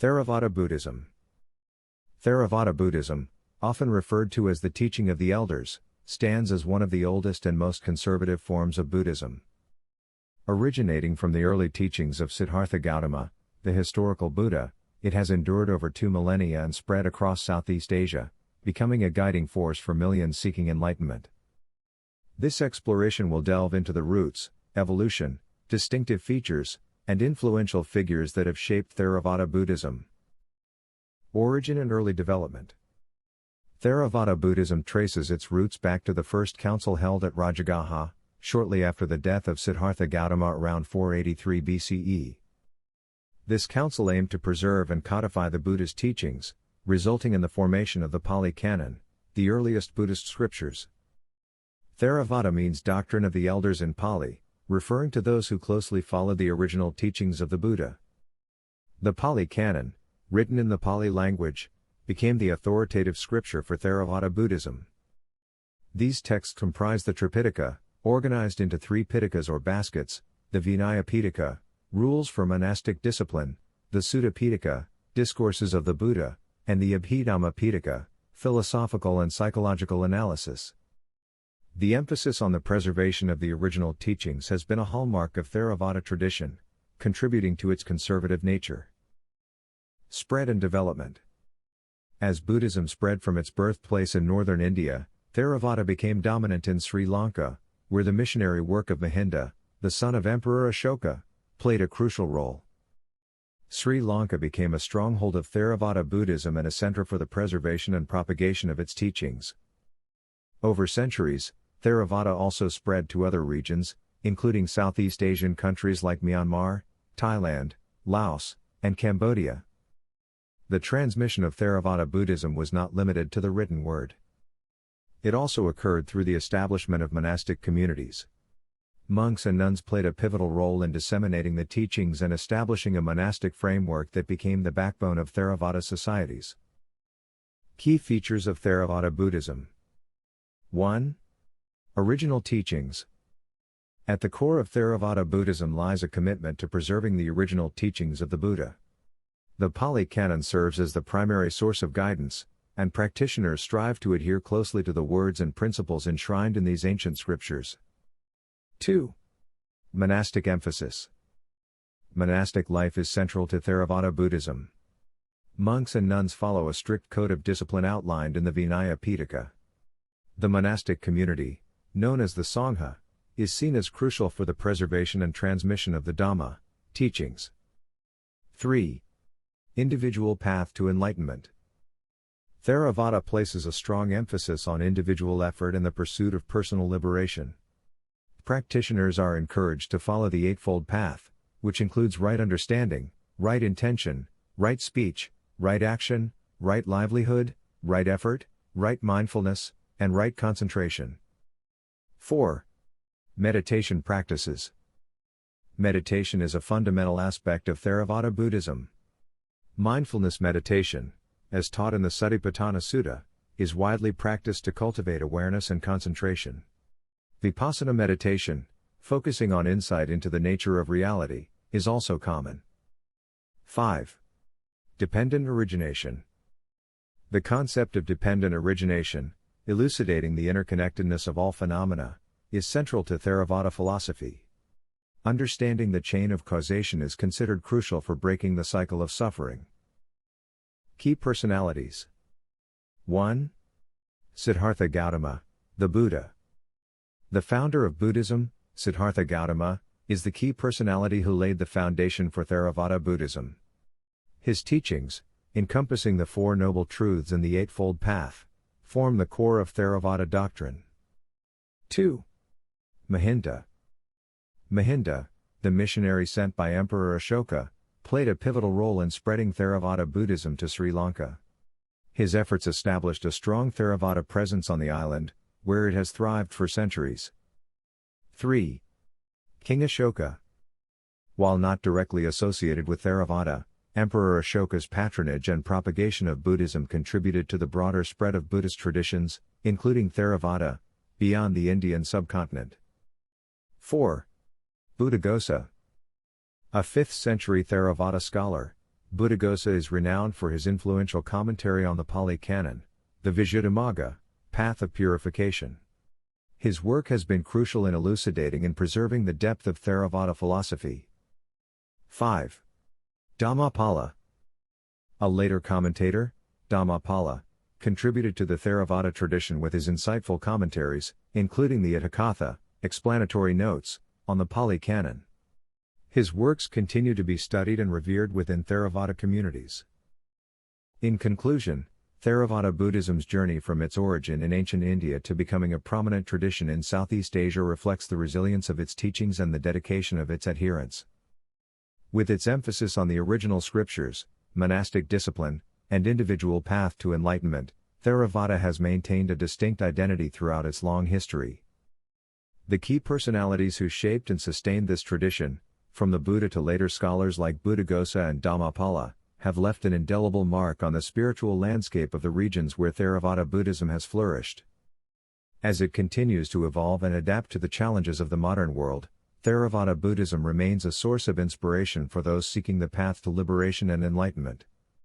Theravada Buddhism. Theravada Buddhism, often referred to as the teaching of the elders, stands as one of the oldest and most conservative forms of Buddhism. Originating from the early teachings of Siddhartha Gautama, the historical Buddha, it has endured over 2 millennia and spread across Southeast Asia, becoming a guiding force for millions seeking enlightenment. This exploration will delve into the roots, evolution, distinctive features, and influential figures that have shaped Theravada Buddhism. Origin and early development. Theravada Buddhism traces its roots back to the first council held at Rajagaha, shortly after the death of Siddhartha Gautama around 483 BCE. This council aimed to preserve and codify the Buddhist teachings, resulting in the formation of the Pali Canon, the earliest Buddhist scriptures. Theravada means doctrine of the elders in Pali, referring to those who closely followed the original teachings of the Buddha. The Pali Canon, written in the Pali language, became the authoritative scripture for Theravada Buddhism. These texts comprise the Tripitaka, organized into 3 pitakas or baskets, the Vinaya Pitaka, rules for monastic discipline, the Sutta Pitaka, discourses of the Buddha, and the Abhidhamma Pitaka, philosophical and psychological analysis. The emphasis on the preservation of the original teachings has been a hallmark of Theravada tradition, contributing to its conservative nature. Spread and development. As Buddhism spread from its birthplace in northern India, Theravada became dominant in Sri Lanka, where the missionary work of Mahinda, the son of Emperor Ashoka, played a crucial role. Sri Lanka became a stronghold of Theravada Buddhism and a center for the preservation and propagation of its teachings. Over centuries, Theravada also spread to other regions, including Southeast Asian countries like Myanmar, Thailand, Laos, and Cambodia. The transmission of Theravada Buddhism was not limited to the written word. It also occurred through the establishment of monastic communities. Monks and nuns played a pivotal role in disseminating the teachings and establishing a monastic framework that became the backbone of Theravada societies. Key features of Theravada Buddhism. 1. Original teachings. At the core of Theravada Buddhism lies a commitment to preserving the original teachings of the Buddha. The Pali Canon serves as the primary source of guidance, and practitioners strive to adhere closely to the words and principles enshrined in these ancient scriptures. 2. Monastic emphasis. Monastic life is central to Theravada Buddhism. Monks and nuns follow a strict code of discipline outlined in the Vinaya Pitaka. The monastic community, known as the Sangha, is seen as crucial for the preservation and transmission of the Dhamma, teachings. 3. Individual path to enlightenment. Theravada places a strong emphasis on individual effort and the pursuit of personal liberation. Practitioners are encouraged to follow the Eightfold Path, which includes right understanding, right intention, right speech, right action, right livelihood, right effort, right mindfulness, and right concentration. 4. Meditation practices. Meditation is a fundamental aspect of Theravada Buddhism. Mindfulness meditation, as taught in the Satipatthana Sutta, is widely practiced to cultivate awareness and concentration. Vipassana meditation, focusing on insight into the nature of reality, is also common. 5. Dependent origination. The concept of dependent origination, elucidating the interconnectedness of all phenomena, is central to Theravada philosophy. Understanding the chain of causation is considered crucial for breaking the cycle of suffering. Key personalities. 1. Siddhartha Gautama, the Buddha. The founder of Buddhism, Siddhartha Gautama, is the key personality who laid the foundation for Theravada Buddhism. His teachings, encompassing the Four Noble Truths and the Eightfold Path, form the core of Theravada doctrine. 2. Mahinda. Mahinda, the missionary sent by Emperor Ashoka, played a pivotal role in spreading Theravada Buddhism to Sri Lanka. His efforts established a strong Theravada presence on the island, where it has thrived for centuries. 3. King Ashoka. While not directly associated with Theravada, Emperor Ashoka's patronage and propagation of Buddhism contributed to the broader spread of Buddhist traditions, including Theravada, beyond the Indian subcontinent. 4. Buddhaghosa. A 5th century Theravada scholar, Buddhaghosa is renowned for his influential commentary on the Pali Canon, the Visuddhimagga, Path of Purification. His work has been crucial in elucidating and preserving the depth of Theravada philosophy. 5. Dhammapala. A later commentator, Dhammapala, contributed to the Theravada tradition with his insightful commentaries, including the Itthakatha, explanatory notes, on the Pali Canon. His works continue to be studied and revered within Theravada communities. In conclusion, Theravada Buddhism's journey from its origin in ancient India to becoming a prominent tradition in Southeast Asia reflects the resilience of its teachings and the dedication of its adherents. With its emphasis on the original scriptures, monastic discipline, and individual path to enlightenment, Theravada has maintained a distinct identity throughout its long history. The key personalities who shaped and sustained this tradition, from the Buddha to later scholars like Buddhaghosa and Dhammapala, have left an indelible mark on the spiritual landscape of the regions where Theravada Buddhism has flourished. As it continues to evolve and adapt to the challenges of the modern world, Theravada Buddhism remains a source of inspiration for those seeking the path to liberation and enlightenment.